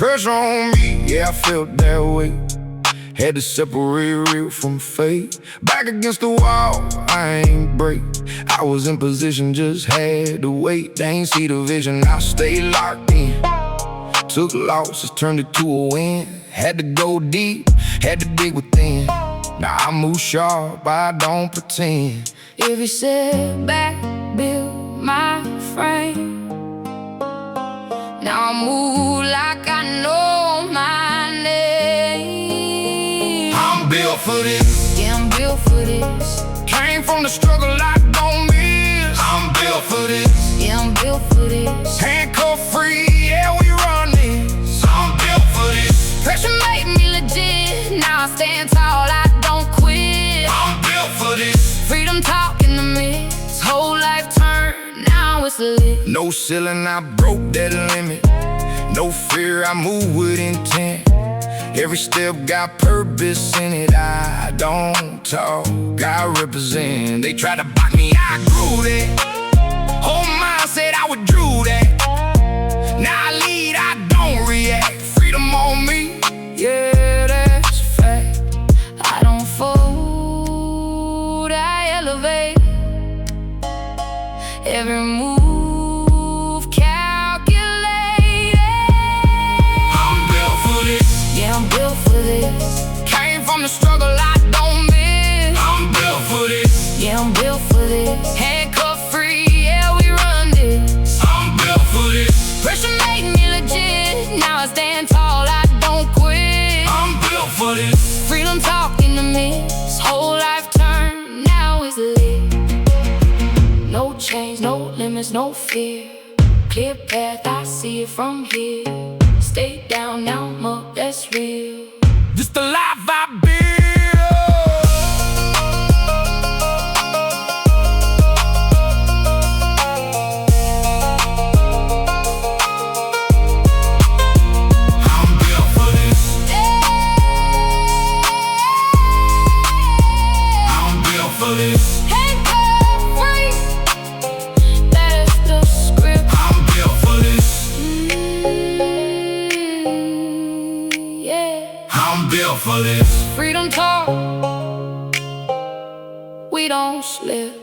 pressure on me, yeah, I felt that way. Had to separate real from fake. Back against the wall, I ain't break. I was in position, just had to wait. They ain't see the vision, I stayed locked in. Took losses, turned it to a win. Had to go deep, had to dig within. Now I move sharp, I don't pretend. Every setback built my frame. Now I move like I know my name. I'm built for this. Yeah, I'm built for this. Came from the struggle I don't miss. I'm built for this. Yeah, I'm built for this. Handcuff free, yeah, we run this. I'm built for this. Pressure made me legit. Now I stand tall, I don't quit. I'm built for this. Freedom talk in the mix. Whole life turned, now it's lit. No ceiling, I broke that limit. No fear, I move with intent. Every step got purpose in it. I don't talk, I represent. They try to block me, I grew that. Whole mind said I would do that. Now I lead, I don't react. Freedom on me, yeah, that's a fact. I don't fold, I elevate. Every move calculated. I'm built for this. Yeah, I'm built for this. Came from the struggle I don't miss. I'm built for this. Yeah, I'm built for this. Handcuff free, yeah, we run this. I'm built for this. Pressure made me legit. Now I stand tall, I don't quit. I'm built for this. Freedom talk in the mix. Whole life turned, now it's lit. No change, no limits, no fear. Clear path, I see it from here. Stay down, now I'm up, that's real. Just the life I build. I'm built for this. I'm built for this. Handcuff free, that's the script. I'm built for this. Yeah. I'm built for this. Freedom talk, we don't slip.